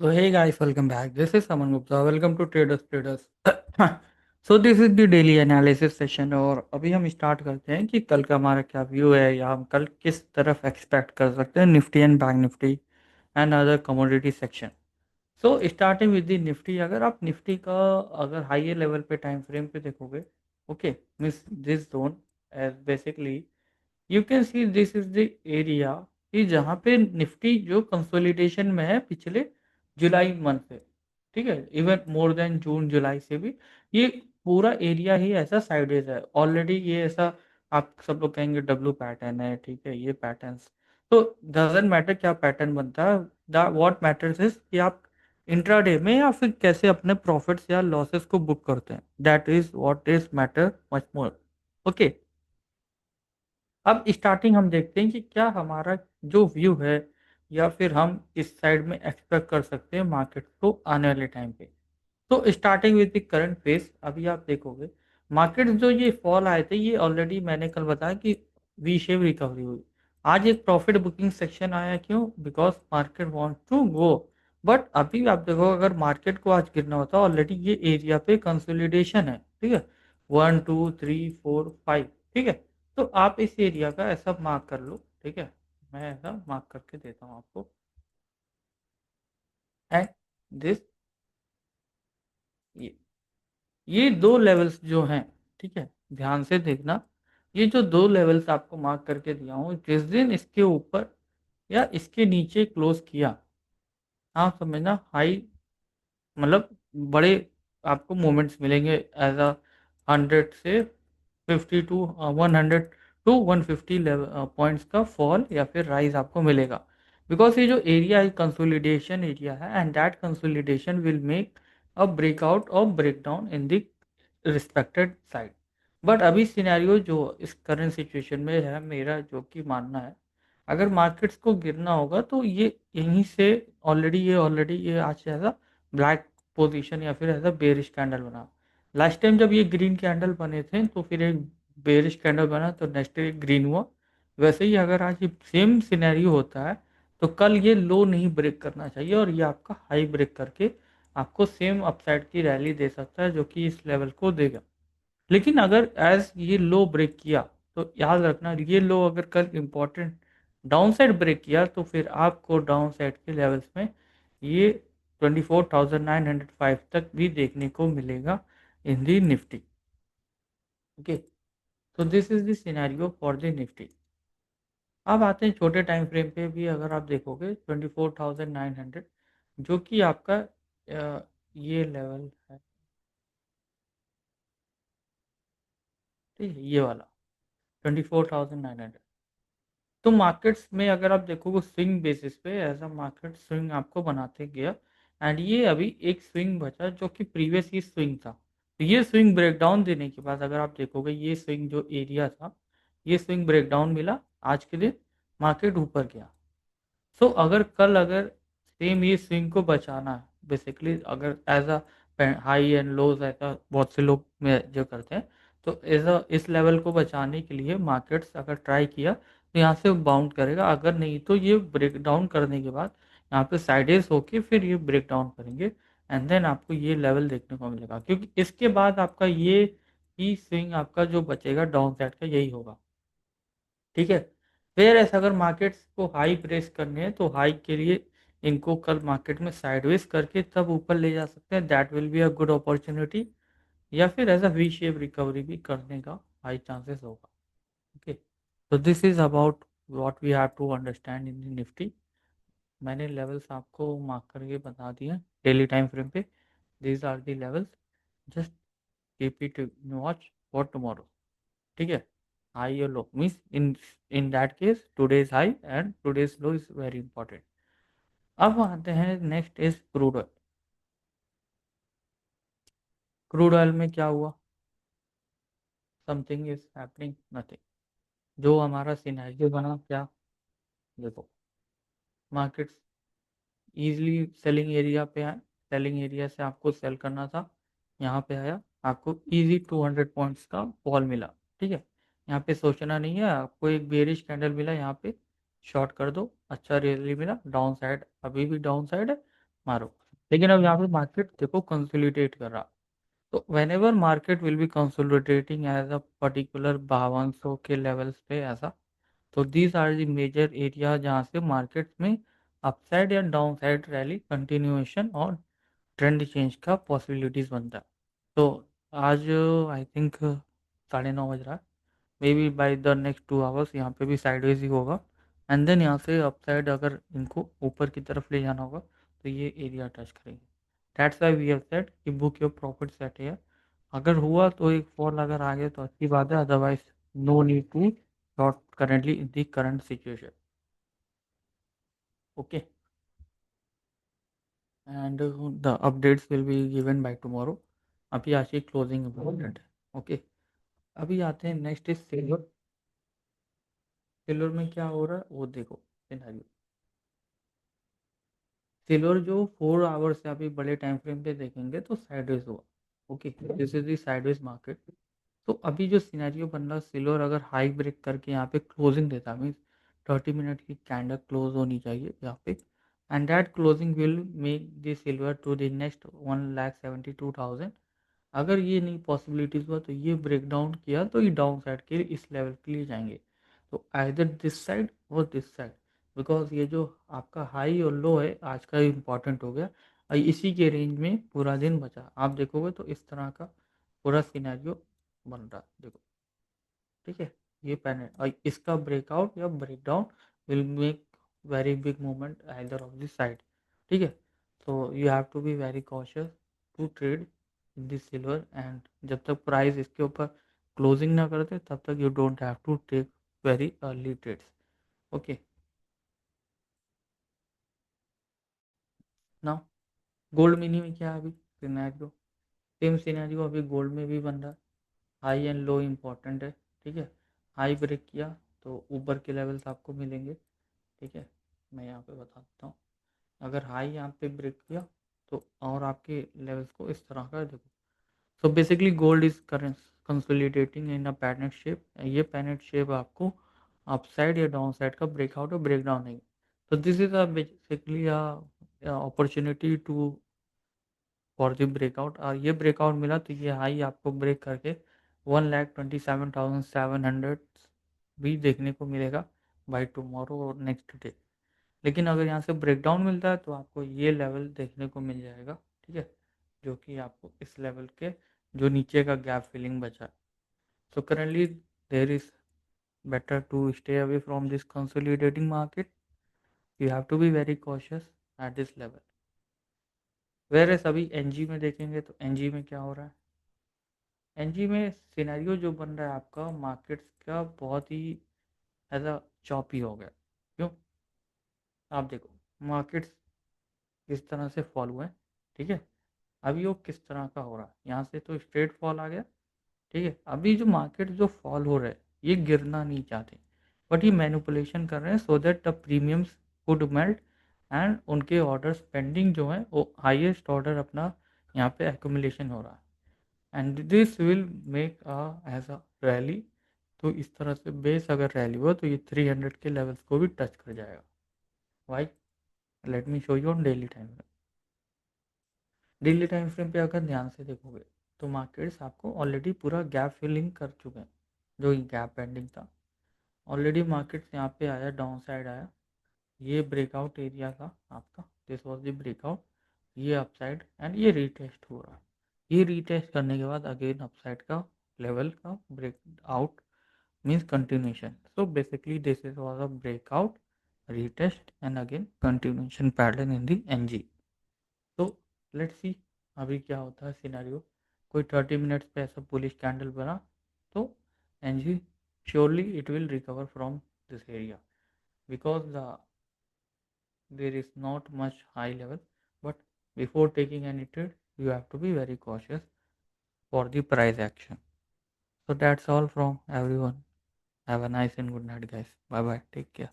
So hey guys, welcome back. This is Saman Gupta. Welcome to Traders. So this is the daily analysis session और अभी हम start करते हैं कि कल का हमारा क्या व्यू है या हम कल किस तरफ एक्सपेक्ट कर सकते हैं Nifty and Bank Nifty and other commodity section. So starting with the Nifty, अगर आप निफ्टी का अगर हाइयर लेवल पे टाइम फ्रेम पे देखोगे, okay, means this zone as basically you can see this is the area कि जहाँ पे निफ्टी जो कंसोलिडेशन में है पिछले जुलाई मंथ से, ठीक है, इवन मोर देन जून जुलाई से भी ये पूरा एरिया ही ऐसा साइडेज है ऑलरेडी। ये ऐसा आप सब लोग कहेंगे डब्लू पैटर्न है, ठीक है, ये पैटर्न्स तो डजेंट मैटर क्या पैटर्न बनता है। द व्हाट मैटर्स इज कि आप इंट्राडे में या फिर कैसे अपने प्रॉफिट्स या लॉसेस को बुक करते हैं, that is what is matter much more. Okay, अब स्टार्टिंग हम देखते हैं कि क्या हमारा जो व्यू है या फिर हम इस साइड में एक्सपेक्ट कर सकते हैं मार्केट को आने वाले टाइम पे। तो starting with the current face, अभी आप देखोगे मार्केट जो ये फॉल आए थे ये ऑलरेडी मैंने कल बताया कि वी शेप रिकवरी हुई। आज एक प्रॉफिट बुकिंग सेक्शन आया, क्यों? Because market want to go. But अभी आप देखो अगर मार्केट को आज गिरना होता ऑलरेडी ये एरिया पे कंसोलिडेशन है, ठीक है, 1 2 3 4 5, ठीक है। तो आप इस एरिया का ऐसा मार्क कर लो, ठीक है, मैं ऐसा मार्क करके देता हूँ आपको। एंड दिस, ये ये दो लेवल्स जो हैं, ठीक है, ध्यान से देखना, ये जो दो लेवल्स आपको मार्क करके दिया हूँ, जिस दिन इसके ऊपर या इसके नीचे क्लोज किया, आप समझना हाई, मतलब बड़े आपको मोमेंट्स मिलेंगे एज अ 100 से 50 टू 100 टू 150 पॉइंट्स का फॉल या फिर राइज आपको मिलेगा। बिकॉज ये जो एरिया है कंसोलिडेशन एरिया है and that consolidation will make a breakout और break down in the respected side. But अभी सिनेरियो जो इस करंट सिचुएशन में है, मेरा जो कि मानना है, अगर मार्केट्स को गिरना होगा तो ये यहीं से ऑलरेडी ये आज से ऐसा ब्लैक पोजीशन या फिर ऐसा बेरिश कैंडल बना। लास्ट टाइम जब ये ग्रीन कैंडल बने थे तो फिर एक बेरिश कैंडल बना तो नेक्स्ट एक ग्रीन हुआ। वैसे ही अगर आज ये सेम सिनेरियो होता है तो कल ये लो नहीं ब्रेक करना चाहिए और ये आपका हाई ब्रेक करके आपको सेम अपसाइड की रैली दे सकता है जो कि इस लेवल को देगा। लेकिन अगर एज ये लो ब्रेक किया तो याद रखना, ये लो अगर कल इम्पोर्टेंट डाउन साइड ब्रेक किया तो फिर आपको डाउन साइड के लेवल्स में ये 24,905 तक भी देखने को मिलेगा इन दी निफ्टी। ओके, तो this is the scenario for the Nifty. अब आते हैं छोटे टाइम फ्रेम पे भी, अगर आप देखोगे 24,900 जो कि आपका ये लेवल है, ठीक है, ये वाला 24,900। तो मार्केट्स में अगर आप देखोगे स्विंग बेसिस पे ऐसा मार्केट स्विंग आपको बनाते गया एंड ये अभी एक स्विंग बचा जो कि प्रीवियस ही स्विंग था। तो ये स्विंग ब्रेकडाउन देने के बाद अगर आप देखोगे ये स्विंग जो एरिया था, ये स्विंग ब्रेकडाउन मिला, आज के दिन मार्केट ऊपर गया। सो अगर कल अगर सेम ये स्विंग को बचाना है, बेसिकली अगर as a high and lows ऐसा बहुत से लोग में जो करते हैं, तो एज अ इस लेवल को बचाने के लिए मार्केट्स अगर ट्राई किया तो यहाँ से बाउंड करेगा, अगर नहीं तो ये ब्रेक डाउन करने के बाद यहाँ पे साइडेज होके फिर ये ब्रेक डाउन करेंगे एंड देन आपको ये लेवल देखने को मिलेगा, क्योंकि इसके बाद आपका ये ही स्विंग आपका जो बचेगा डाउन साइड का यही होगा, ठीक है। फिर ऐसा अगर मार्केट्स को हाई प्रेस करने हैं तो हाई के लिए इनको कल मार्केट में साइडवेज करके तब ऊपर ले जा सकते हैं, that will be a good opportunity. या फिर ऐसा वी शेप रिकवरी भी करने का हाई चांसेस होगा। ओके, तो this is about what we have to understand in Nifty. मैंने लेवल्स आपको मार्क करके बता दिए डेली टाइम फ्रेम पे, these are the levels, just keep it watch for tomorrow, ठीक है। हाई और low means in that case today's high and today's low is very important. अब आते हैं next is crude oil. Crude oil में क्या हुआ? Something is happening, nothing. जो हमारा सिनेरियो बना क्या, देखो मार्केट्स इजीली सेलिंग एरिया पे आए, सेलिंग एरिया से आपको सेल करना था, यहाँ पे आया, आपको इजी 200 पॉइंट्स का फॉल मिला, ठीक है। यहाँ पे सोचना नहीं है, आपको एक बेरिश कैंडल मिला यहाँ पे, शॉर्ट कर दो, अच्छा रैली मिला, डाउन साइड अभी भी डाउन साइड है, मारो। लेकिन अब यहाँ पे मार्केट देखो कंसोलिडेट कर रहा। तो whenever market will be consolidating as a particular 5200 के लेवल्स पे ऐसा, तो these are the major area जहाँ से मार्केट में अपसाइड या डाउन साइड रैली कंटिन्यूएशन और ट्रेंड चेंज का पॉसिबिलिटीज बनता है। तो आज आई थिंक 9:30 बज रहा है, may be by the next 2 hours यहाँ पे भी साइडवेज ही होगा। एंड देन यहाँ से अपसाइड अगर इनको ऊपर की तरफ ले जाना होगा तो ये एरिया टच करेंगे। That's why we have said कि बुक योर प्रॉफिट सेट है। अगर हुआ तो एक फॉल अगर आ गया तो अच्छी बात है, otherwise no need to short currently in the current situation. Okay, and the updates will be given by tomorrow. अभी आज की क्लोजिंग इम्पोर्टेंट है। ओके, अभी आते हैं नेक्स्ट इज सिल्वर। सिल्वर में क्या हो रहा है वो देखो सिनेरियो। सिल्वर जो 4 आवर्स से अभी बड़े टाइम फ्रेम पे देखेंगे तो साइडवेज हुआ। Okay, this is the sideways market. तो अभी जो सिनेरियो बन रहा, सिल्वर अगर हाई ब्रेक करके यहाँ पे क्लोजिंग देता मीन्स 30 मिनट की कैंडल क्लोज होनी चाहिए यहाँ पे, and that closing will make the silver to the next 1,72,000। अगर ये नहीं पॉसिबिलिटीज हुआ तो ये ब्रेक डाउन किया तो ये डाउन साइड के लिए इस लेवल के लिए जाएंगे। तो आइदर दिस साइड और दिस साइड, बिकॉज ये जो आपका हाई और लो है आज का इम्पॉर्टेंट हो गया। और इसी के रेंज में पूरा दिन बचा, आप देखोगे तो इस तरह का पूरा सिनेरियो बन रहा देखो। ठीक है, ये पैन और इसका ब्रेकआउट या breakdown will make very big movement either of this side. ठीक है, तो you have to be very cautious to trade in this silver, and जब तक प्राइस इसके ऊपर क्लोजिंग ना करते तब तक you don't have to take very early trades. Okay, now gold mini में क्या है अभी सिनेरियो, सेम सिनेरियो अभी गोल्ड में भी बन रहा है। हाई एंड लो इम्पॉर्टेंट है। ठीक है, हाई ब्रेक किया तो ऊपर के लेवल्स आपको मिलेंगे। ठीक है, मैं यहाँ पे बता देता हूँ। अगर हाई यहाँ पे ब्रेक किया तो और आपके लेवल्स को इस तरह का देखो। So basically gold is consolidating in a pattern shape. ये पैटर्न शेप आपको अपसाइड या डाउन साइड का ब्रेकआउट और ब्रेकडाउन नहीं। तो this is a basically opportunity to for the breakout, और ये ब्रेकआउट मिला तो ये हाई आपको ब्रेक करके 1,27,700 भी देखने को मिलेगा बाई टुमारो और नेक्स्ट डे। लेकिन अगर यहाँ से ब्रेकडाउन मिलता है तो आपको ये लेवल देखने को मिल जाएगा। ठीक है, जो कि आपको इस लेवल के जो नीचे का गैप फिलिंग बचा है। So currently there is better to stay away from this consolidating market. You have to be very cautious at this level. Where अभी एनजी में देखेंगे तो एनजी में क्या हो रहा है। एनजी में सिनेरियो जो बन रहा है आपका मार्केट्स का बहुत ही ऐसा चॉपी हो गया। क्यों, आप देखो मार्केट्स किस तरह से फॉल हुए हैं। ठीक है, अभी वो किस तरह का हो रहा है, यहाँ से तो स्ट्रेट फॉल आ गया। ठीक है, अभी जो मार्केट जो फॉल हो रहा है ये गिरना नहीं चाहते, बट ये मैनिपुलेशन कर रहे हैं so that the premiums could melt, and उनके ऑर्डर्स पेंडिंग जो है वो हाईएस्ट ऑर्डर अपना यहाँ पे एक्यूमुलेशन हो रहा है, and this will make as a rally. तो इस तरह से बेस अगर रैली हो तो ये 300 के लेवल्स को भी टच कर जाएगा। Why, let me show you on daily time frame. Daily time frame पे अगर ध्यान से देखोगे तो मार्केट्स आपको ऑलरेडी पूरा गैप फिलिंग कर चुके हैं। जो गैप पेंडिंग था ऑलरेडी मार्केट्स यहाँ पे आया, डाउन साइड आया, ये ब्रेकआउट एरिया था आपका, दिस वॉज द ब्रेकआउट, ये अपसाइड एंड ये रीटेस्ट हो रहा। ये रीटेस्ट करने के बाद अगेन अपसाइड का लेवल का breakout means continuation. So basically this is was a breakout, retest and again continuation pattern in the NG. So let's see अभी क्या होता है सिनेरियो। कोई 30 मिनट्स पे ऐसा बुलिश कैंडल बना तो NG surely it will recover from this area, because there is not much high level, but before taking any trade you have to be very cautious for the price action. So that's all from everyone. Have a nice and good night guys. Bye bye. Take care.